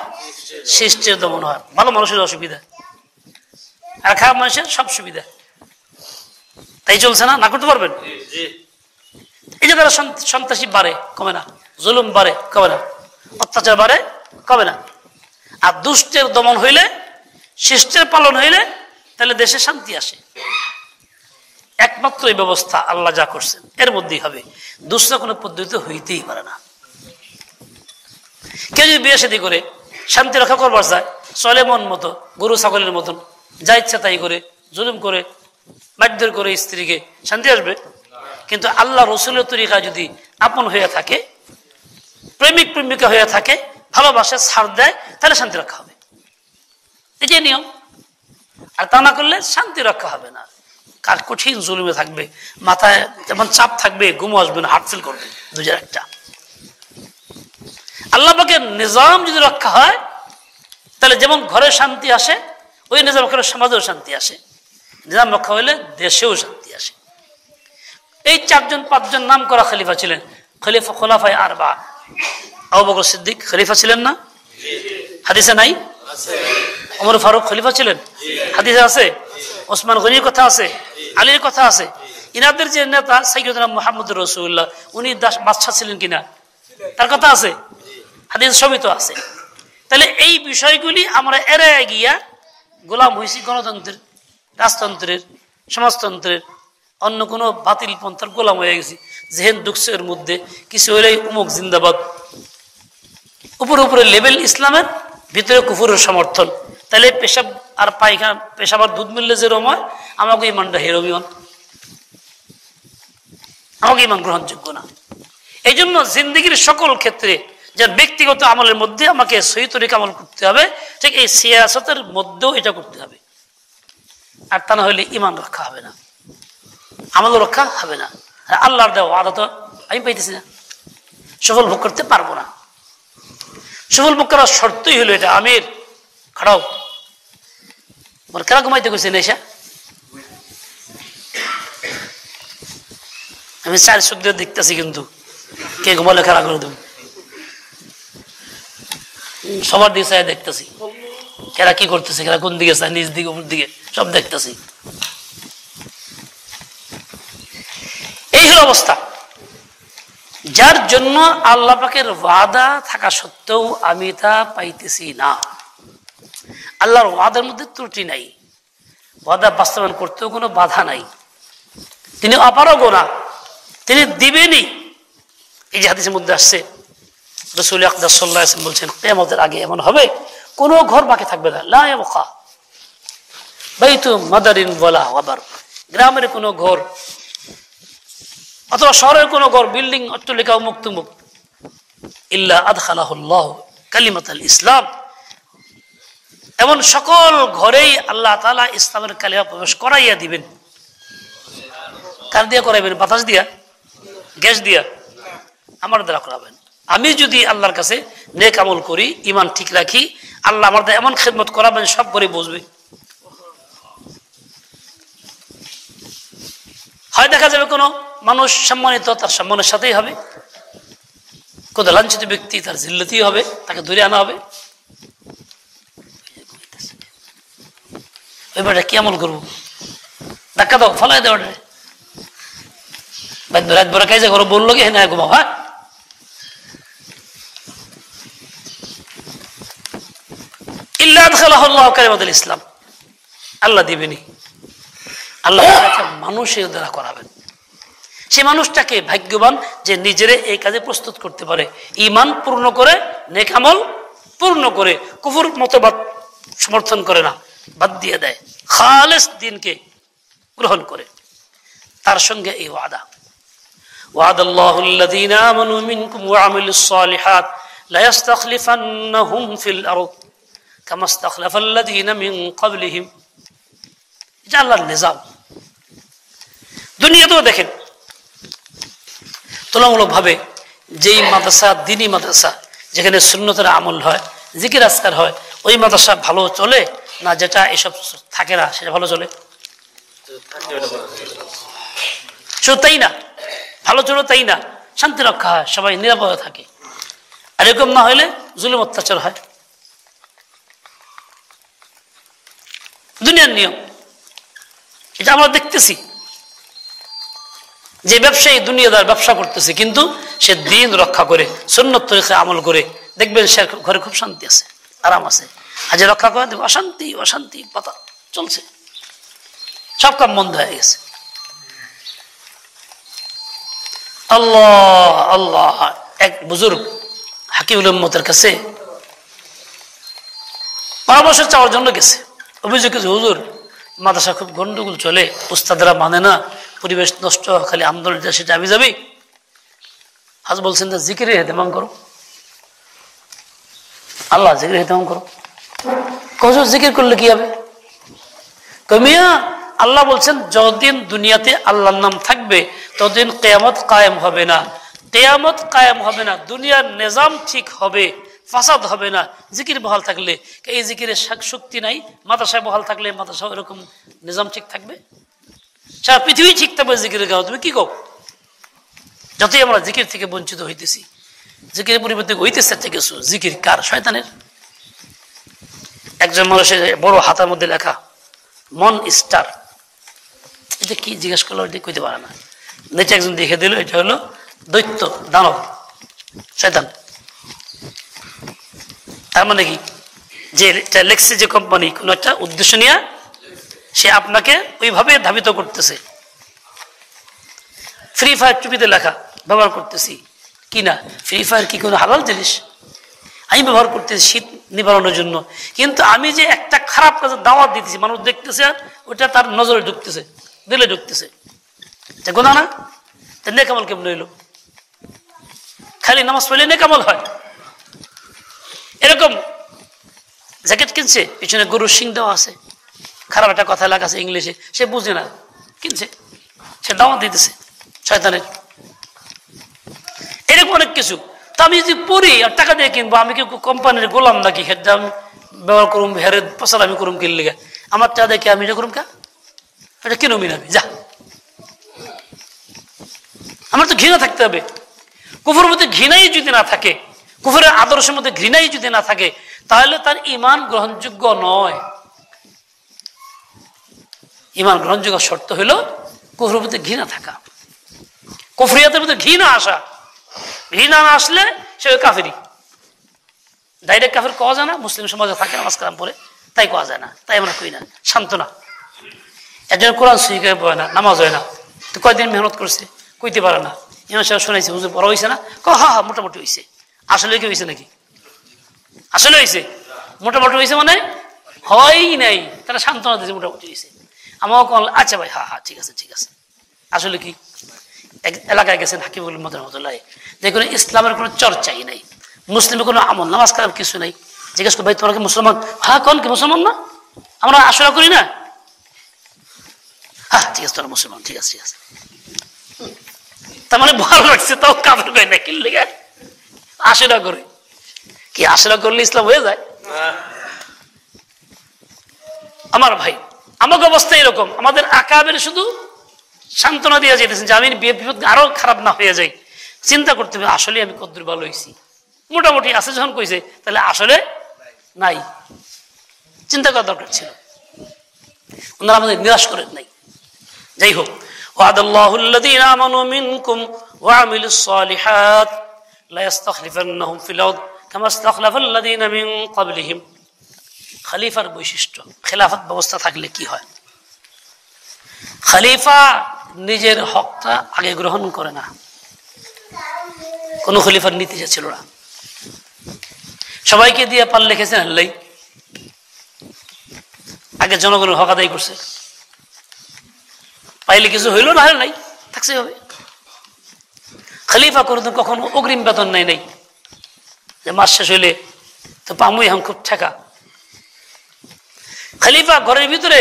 শিষ্টের দমন হয়। ভালো মানুষের অসুবিধা আর খারাপ মানুষের সব সুবিধা। তাই চলছে না? না করতে পারবেন? এই যে তারা সন্ত্রাসী বাড়ে, কমে না। জুলুম বাড়ে, কমে না। অত্যাচার বাড়ে, কমে না। আর দুষ্টের দমন হইলে, শিষ্টের পালন হইলে তাহলে দেশে শান্তি আসে। একমাত্র এই ব্যবস্থা আল্লাহ যা করছেন এর মধ্যেই হবে, দুসরা কোনো পদ্ধতিতে হইতেই পারে না। কেউ যদি বিয়ে শাদী করে শান্তি রক্ষা করবার চায়, চলে মন মতো, গরু ছাগলের মতন, যা ইচ্ছা তাই করে, জুলুম করে, মারধর করে স্ত্রীকে, শান্তি আসবে? কিন্তু আল্লাহ রসুলের তরিকা যদি আপন হয়ে থাকে, প্রেমিক প্রেমিকা হয়ে থাকে, ভালোবাসা ছাড় দেয়, তাহলে শান্তি রক্ষা হবে। এই যে নিয়ম। আর তা না করলে শান্তি রক্ষা হবে না। কার কঠিন জুলুমে থাকবে, মাথায় যেমন চাপ থাকবে, ঘুম আসবে না, হার্ট ফিল করবে, দুজের একটা। আল্লাহ পাকের নিজাম যদি রক্ষা হয়, তাহলে যেমন ঘরে শান্তি আসে, ওই নিজাম করে সমাজেও শান্তি আসে। নিজাম রক্ষা হইলে দেশেও শান্তি আসে। এই 4-5জন নাম করা খলিফা ছিলেন, খোলাফায়ে আরবা। আবু বকর সিদ্দিক খলিফা ছিলেন না? হাদিসে নাই? ওমর ফারুক খলিফা ছিলেন, হাদিসে আছে। ওসমান গনির কথা আছে, আলীর কথা আছে। ইনাদের যে নেতা সাইয়্যিদুনা মুহাম্মদুর রাসূলুল্লাহ, উনি বাদশা ছিলেন কিনা, তার কথা আছে, হাদিস সবই তো আছে। তাহলে এই বিষয়গুলি আমরা এড়িয়ে গিয়া গোলাম হয়েছি গণতন্ত্রের, রাজতন্ত্রের, সমাজতন্ত্রের, অন্য কোনো বাতিল পন্থার গোলাম হয়ে গেছি। জেহেন ঢুকছে এর মধ্যে, কিছু হলেই উমুক জিন্দাবাদ, উপরে উপরে লেভেল ইসলামের, ভিতরে কুফুরের সমর্থন। তাহলে পেশাব আর পায়খানা, পেশাব আর দুধ মিললে যেরকম হয়, আমাকে ইমানটা হেরমিয়ন, আমাকে ইমান গ্রহণযোগ্য না। এই জন্য জিন্দিগির সকল ক্ষেত্রে যে ব্যক্তিগত আমলের মধ্যে আমাকে সহি তরিকা আমল করতে হবে, ঠিক এই সিয়াসতের মধ্যেও এটা করতে হবে। আর তা না হলে ইমান রক্ষা হবে না, আমল রক্ষা হবে না। আল্লাহর দেওয়া ওয়াদা তো আমি পাইতেছি না, সফল ভোগ করতে পারবো না। সফল ভোগ করার শর্তই হলো এটা। আমির খাড়াও, কেনা ঘুমাইতে গেছে নেশা, আমি 4 চোখ দিয়ে দেখতেছি, কিন্তু কে ঘুমালে খেলা করে দেব, সবার দিকে চাই দেখতেছি, কেরা কি করতেছে, কেরা কোন দিকে চায়, নিজ দিকে উপর দিকে সব দেখতেছি। এই হলো অবস্থা, যার জন্য আল্লাহ পাকের ওয়াদা থাকা সত্ত্বেও আমি তা পাইতেছি না। আল্লাহর ওয়াদার মধ্যে ত্রুটি নাই, ওয়াদা বাস্তবায়ন করতেও কোনো বাধা নাই, তিনি অপারগ না, তিনি দিবেনই। এই যে হাদিসের মধ্যে আসছে, রাসূল আকরাম সাল্লাল্লাহু আলাইহি ওয়াসাল্লাম বলছেন, কিয়ামতের আগে এমন হবে কোনো ঘর বাকি থাকবে না, লা ইয়াবকা বাইতু মাদারিন ওয়ালা ওয়াবার, গ্রামের কোনো ঘর অথবা শহরের কোনো ঘর, বিল্ডিং, অট্টালিকা, মুক তুমুক, ইল্লা আদখালাহুল্লাহু কালিমাতাল ইসলাম, এমন সকল ঘরেই আল্লাহ তাআলা ইসলামের কালিমা প্রবেশ করাইয়া দিবেন। কার দিয়া করাইবেন? বাতাস দিয়া, গ্যাস দিয়া? আমার দ্বারা করাবেন। আমি যদি আল্লাহর কাছে নেক আমল করি, ইমান ঠিক রাখি, আল্লাহ আমার দ্বারা এমন খেদমত করাবেন, সব করে বুঝবে। হয় দেখা যাবে কোনো মানুষ সম্মানিত, তার সম্মানের সাথেই হবে, কোনো লাঞ্ছিত ব্যক্তি তার জিল্লতেই হবে, তাকে ধরে আনা হবে। ওইবারটা কি আমল করবো? ধাক্কা দাও, ফলাই দেওয়া, রাত ভরা কাজে ঘরে বললো কি হ্যাঁ ঘুমাও, হ্যাঁ ইল্লা আদখালাহুল্লাহু কালিমাতাল ইসলাম, আল্লাহ দিবেনি। আল্লাহ মানুষের দ্বারা করাবেন। সে মানুষটাকে ভাগ্যবান যে নিজেরে এই কাজে প্রস্তুত করতে পারে, ঈমান পূর্ণ করে, নেক আমল পূর্ণ করে, কুফর মতবাদ সমর্থন করে না, বাদ দিয়ে দেয়, খালেস দ্বীনকে গ্রহণ করে। তার সঙ্গে এই ওয়াদা, ওয়াদাল্লাহু আল্লাযীনা আমানু মিনকুম ওয়া আমিলুস সালিহাত লা ইস্তাখলিফান্নাহুম ফিল আরদ কামা ইস্তাখলাফাল লাযীনা মিন ক্বাবলিহিম। এটা আল্লাহর নিজাম। দুনিয়াতেও দেখেন তুলনামূলকভাবে যেই মাদ্রাসা, দ্বীনি মাদ্রাসা, যেখানে সুন্নতের আমল হয়, জিকির আজকার হয়, ওই মাদ্রাসা ভালো চলে না যেটা এসব থাকে না সেটা ভালো চলে? শুধু তাই না, ভালো চলে তাই না, শান্তি রক্ষা হয়, সবাই নিরাপদে থাকে। আর এরকম না হলে জুলুম অত্যাচার হয়। দুনিয়ার নিয়ম, এটা আমরা দেখতেছি। যে ব্যবসায়ী দুনিয়াদার ব্যবসা করতেছে, কিন্তু সে দিন রক্ষা করে সুন্নত তরিকায় আমল করে, দেখবেন সে ঘরে খুব শান্তি আছে, আরাম আছে। আর যে রক্ষা করে অশান্তি অশান্তি পাতা চলছে, সব কাম বন্ধ হয়ে গেছে। আল্লাহ আল্লাহ। এক বুজুর্গ হাকিমুল উম্মতের কাছে পরামর্শ চাওয়ার জন্য গেছে। অভিযোগ কিছু, হুজুর মাদ্রাসা খুব গন্ডগোল চলে, উস্তাদরা মানে না, পরিবেশ নষ্ট, খালি আন্দোলন সেটা আমি যাবি। হাজ বলছেন যে জিকিরে হেতেমাম করো, আল্লাহ জিকিরে হেতেমাম করো। কজন জিকির করলে কি হবে? কমিয়া আল্লাহ বলছেন যতদিন দুনিয়াতে আল্লাহর নাম থাকবে ততদিন কিয়ামত কায়েম হবে না। কিয়ামত কায়েম হবে না, দুনিয়ার নিজাম ঠিক হবে, ফাসাদ হবে না জিকির বহাল থাকলে। এই জিকিরের শক্তি নাই। মাদ্রাসায় বহাল থাকলে মাদ্রাসা এরকম নিজাম ঠিক থাকবে, সারা পৃথিবী ঠিক থাকবে জিকিরের গাও। তুমি কি কও? যতই আমরা জিকির থেকে বঞ্চিত হইতেছি, জিকিরের পরিবর্তে হইতেছে কিছু। জিকির কার? শয়তানের। একজন মানুষের বড় হাতের মধ্যে লেখা মন স্টার, এটা কি জিজ্ঞেস করলো, এটা কইতে পারে না। নিচে একজন দেখে দিল, এটা হলো দৈত্য, দানব, শয়তান। তার মানে কি? যে লেখছে যে কোম্পানি কোন একটা উদ্দেশ্য নিয়ে সে আপনাকে ওইভাবে ধাবিত করতেছে। ফ্রি ফায়ার টুপিতে লেখা ব্যবহার করতেছি কিনা, ফ্রি ফায়ার কি কোনো হালাল জিনিস? আমি ব্যবহার করতেছি শীত নিবারণের জন্য, কিন্তু আমি যে একটা খারাপ কাজে দাওয়াত দিতেছি, মানুষ দেখতেছে আর ওটা তার নজরে ঢুকতেছে, দিলে ঢুকতেছে, গোনা না? নেকামল কেমন হইল? খালি নামাজ পড়লে নেকামল হয়? এরকম জ্যাকেট কিনছে, পিছনে গরুর শিং দেওয়া আছে, খারাপ একটা কথা লেখা আছে ইংলিশে, সে বুঝে না, কিনছে, সে দাওয়াত দিতেছে শয়তানের। এরকম অনেক কিছু। তা আমি যদি পড়ি আর টাকা দিয়ে কিনবো, আমি কি কোম্পানির গোলাম নাকি? হেডটা আমি ব্যবহার করুম, হেরের পছাল আমি করুম, কিনলে আমার টাকা দেখে আমি এটা করুম কা? এটা কিনুমি না আমি, যা। আমার তো ঘৃণা থাকতে হবে। কুফরের মধ্যে ঘৃণাই যদি না থাকে, কুফরের আদর্শের মধ্যে ঘৃণাই যদি না থাকে, তাহলে তার ঈমান গ্রহণযোগ্য নয়। ঈমান গ্রহণযোগ্য শর্ত হলো কুফরের মধ্যে ঘৃণা থাকা, কুফরিয়াতের মধ্যে ঘৃণা আসা। ঘৃণা না আসলে সে কাফেরি। ডাইরেক্ট কাফের কওয়া যায় না, মুসলিম সমাজে থাকে নামাজ কালাম পড়ে, তাই কওয়া যায় না, তাই আমরা কই না। সান্ত্বনা। একজন কোরআন সহি করে পড়ে না, নামাজ হয় না, তো কয়দিন মেহনত করছে, কইতে পারে না। ইমাম সাহেব শুনাইছে, হুজুর বড় হয়েছে না? হা হা মোটামুটি হয়েছে। আসলে কি হয়েছে নাকি? আসলে হয়েছে? মোটামুটি হয়েছে মানে হয় নাই, তারা সান্ত্বনা দিয়েছে মোটামুটি হয়েছে। আমাকে কল, আচ্ছা ভাই, হা হা ঠিক আছে ঠিক আছে। আসলে কি? এক এলাকায় গেছেন হাকিমুল উম্মত রহমাতুল্লাহ, দেখুন ইসলামের কোনো চর্চাই নাই, মুসলিমের কোনো আমল নামাজ কালাম কিছু নাই। জিজ্ঞেস করি, ভাই তোমরা কি মুসলমান? হ্যাঁ। কোন কি মুসলমান না? আমরা আশা করি না। হ্যাঁ ঠিক আছে, তোরা মুসলমান, ঠিক আছে ঠিক আছে। তার মানে ভালো লাগছে, তাও কাফের কয় না, কিনলে আশা করে কি? আশা করলে ইসলাম হয়ে যায়? আমার ভাই, আমাকে অবস্থা এরকম। আমাদের আকাবের শুধু সান্ত্বনা দিয়ে যেতেছেন যে আমি বিপদ আরো খারাপ না হয়ে যাই। চিন্তা করতে হবে আসলে আমি কদ্দুর ভালো হয়েছি, মোটামুটি আছে যখন কইছে, তাহলে আসলে নাই। চিন্তা করা দরকার ছিল। ওনারা আমাদের নিরাশ করেন নাই। যাই হোক, ওয়াদাল্লাহুল্লাযীনা আমানু মিনকুম ওয়া আমিলুস সালিহাত লা ইস্তাখলিফান্নাহুম ফিল আরদ কামা ইস্তাখলাফাল্লাযীনা মিন ক্বাবলিহিম। খলিফার বৈশিষ্ট্য, খেলাফত ব্যবস্থা থাকলে কি হয়? খলিফা নিজের হকটা আগে গ্রহণ করে না। কোন খলিফার নীতি ছিল না, সবাইকে দিয়ে পাল লিখেছেন আল্লাহ, আগে জনগণের হক আদায় করছে, পাইলে কিছু হইল, না হলে নাই, থাকছে হবে। খলিফা কোনদিন কখনো অগ্রিম বেতন নেই নাই, যে মাস শেষ হইলে তো পামুই এখন খুব ঠেকা। খলিফা ঘরের ভিতরে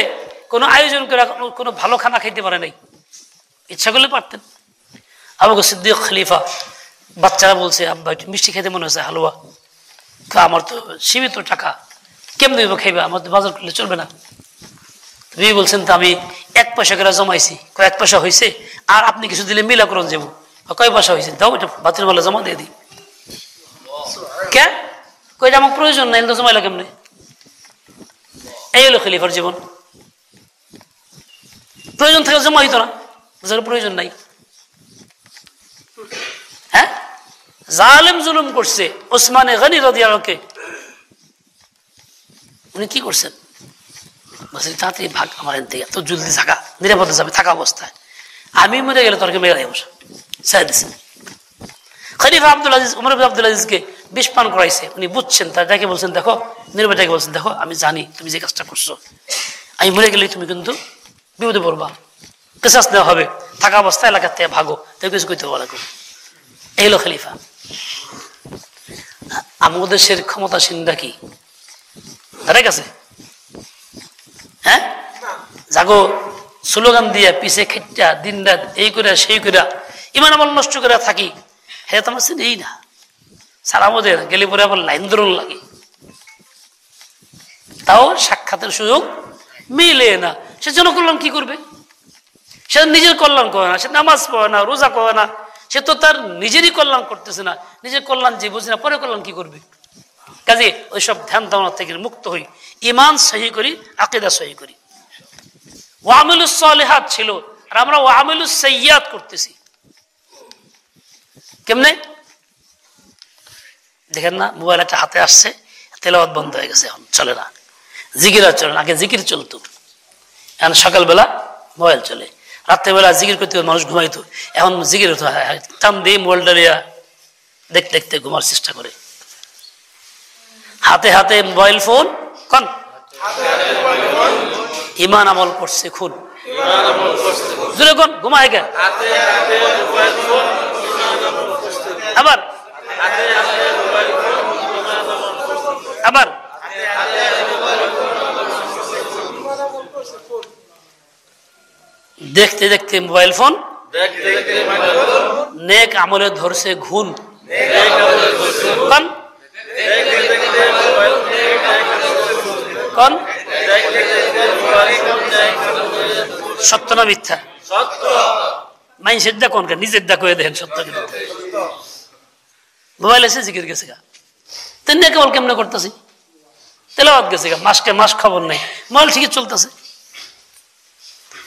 কোনো আয়োজন করে কোনো ভালো খানা খাইতে পারে নাই, ইচ্ছা করলে পারতেন। আবু বকর সিদ্দিক খলিফা, বাচ্চারা বলছে আব্বা একটু মিষ্টি খেতে মনে হচ্ছে, হালুয়া। আমার তো সীমিত টাকা, কেমনি খাইবা, আমার তো বাজার করলে চলবে না। তুমি বলছেন তো আমি 1 পয়সা করে জমাইছি, কয়েক পয়সা হয়েছে, আর আপনি কিছু দিলে মিলা করুন যাবো। কয় পয়সা হয়েছে, দাও এটা বাতিল মালে জমা দিয়ে দিই। কে কই আমার প্রয়োজন নাই, তো জমাইলা কেমনে? এই হলো খলিফার জীবন। প্রয়োজন থাকলে জমা হইতো না, প্রয়োজন নাই। হ্যাঁ, জালেম জুলুম করছে ওসমানে গনি রাদিয়াল্লাহু আনহু, উনি কি করছেন? বলছেন তাড়াতাড়ি ভাগ আমার থেকে, তো জলদি থাকা, নিরাপদে যাবে, থাকা অবস্থায় আমি মরে গেলে তোরকে মেরে দেবো, ছেড়ে দিচ্ছেন। খলিফা আব্দুল আজিজ, উমর ইবনে আব্দুল আজিজকে বিষ পান করাইছে, উনি বুঝছেন, তার ডাকে বলছেন দেখো, নির্বাচাকে বলছেন দেখো, আমি জানি তুমি যে কাজটা করছো, আমি মরে গেলে তুমি কিন্তু বিপদে পড়বা, কেসাস দেওয়া হবে, থাকা অবস্থায় এলাকার থেকে ভাগো, তাই কিছু করতে পারবো। এই হলো খলিফা। আমাদের দেশের ক্ষমতাসীনরা কি তাদের কাছে? হ্যাঁ, জাগো স্লোগান দিয়ে পিছে খেটা দিন রাত এই করে সেই করে ইমান আমল নষ্ট করে থাকি, হ্যাঁ তো আমার এই না সারা আমাদের গেলে পরে আবার লাইন ধরুন লাগে, তাও সাক্ষাতের সুযোগ মিলে না। সে জনকল্যাণ কি করবে? সে নিজের কল্যাণ করে না, সে নামাজ পড়ে না, রোজা করে না, সে তো তার নিজেরই কল্যাণ করতেছে না, নিজের কল্যাণ যে বুঝে না, পরে কল্যাণ কি করবে? কাজে ওইসব ধ্যান ধারণা থেকে মুক্ত হই, ইমান সহি করি, আকীদা সহি করি। ওয়ামিলুস সালিহাত ছিল, আর আমরা ওয়ামিলুস সাইয়্যাত করতেছি। কেমনে দেখেন না, মোবাইল একটা হাতে আসছে, তেলাওয়াত বন্ধ হয়ে গেছে, এখন চলে না, জিকির আর চলে না। আগে জিকির চলতো, এখন সকালবেলা মোবাইল চলে, রাত্রেবেলা জিকির করতে মানুষ ঘুমাইতো, এখন জিকির টান দিয়ে মোবাইল ডালিয়া দেখতে দেখতে ঘুমার চেষ্টা করে। হাতে হাতে মোবাইল ফোন, কোন ইমান আমল করছে খুন, জোরে কোন ঘুমায় কেন? আবার আবার দেখতে দেখতে মোবাইল ফোন, নেক আমলে ধরছে ঘুণ, কোন কোন সত্য না মিথ্যা? মাইন্সের দা কোন, নিজের দা করে দেখেন সত্য কি মিথ্যা। মোবাইল এসে জিকির গেছে গা, তেমনি কেবল কেমনে করতেছি, তেলাওয়াত গেছে গা, মাসকে মাস খবর নেই, মোবাইল ঠিকই চলতেছে।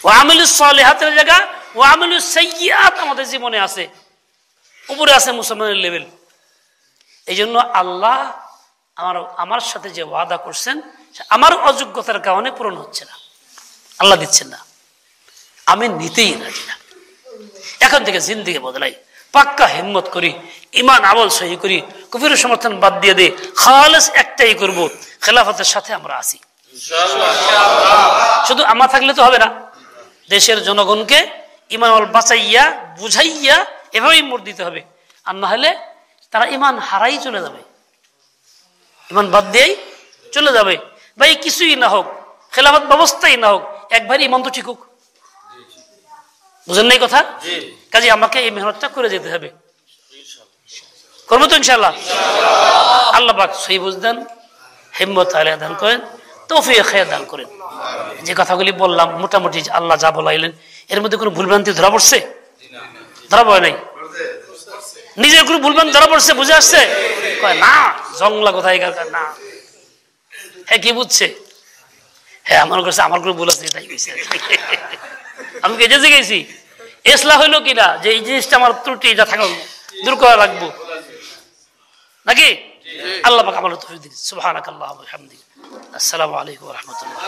ওয়ামিলুস সালিহাতের জায়গা ওয়ামিলুস সাইয়্যাত আমাদের জীবনে আছে, উপরে আছে মুসলমানের লেভেল। এই জন্য আল্লাহ আমার সাথে যে ওয়াদা করছেন, আমার অযোগ্যতার কারণে পূরণ হচ্ছে না, আল্লাহ দিচ্ছেন না, আমি নিতেই রাজি না। এখন থেকে জিন্দেগি বদলাই, পাক্কা হিম্মত করি, ইমান আমল সহি করি, কুফরের সমর্থন বাদ দিয়ে দে, খালেস একটাই করব, খেলাফতের সাথে আমরা আছি। শুধু আমরা থাকলে তো হবে না, দেশের জনগণকে ইমান আমল বাঁচাইয়া বুঝাইয়া এভাবেই মোড় দিতে হবে, আর না হলে তারা ইমান হারাই চলে যাবে, ইমান বাদ দিয়েই চলে যাবে। ভাই কিছুই না হোক, খেলাফত ব্যবস্থাই না হোক, একবার ইমান তো ঠিক হোক, বুঝেন নাই কথা? কাজে আমাকে এই মেহনতটা করে যেতে হবে, করবো তো ইনশাআল্লাহ। আল্লাহ পাক সহি বুঝদান, হিম্মত আলিয়া দান করেন, তৌফিক খায়র দান করেন। যে কথাগুলি বললাম মোটামুটি আল্লাহ যা বলাইলেন, এর মধ্যে কোনো ভুলভ্রান্তি ধরা পড়ছে? ধরা পড়ে নাই? নিজের কোনো ভুলভ্রান্তি ধরা পড়ছে, বুঝে আসছে? না জংলা কোথায় না, হ্যাঁ কি বুঝছে? হ্যাঁ আমার কাছে আমার কোনো ভুল আছে, তাই গেছে আমি কে যে গেছি ইসলাম হইলো কিনা, যে এই জিনিসটা আমার ত্রুটি এটা থাকা দূর করা রাখবো নাকি? আল্লাহ পাক আমাদের তৌফিক দিন। সুবহানাকাল্লাহুম্মা ওয়া বিহামদিকা, আসসালামু আলাইকুম ওয়া রাহমাতুল্লাহ।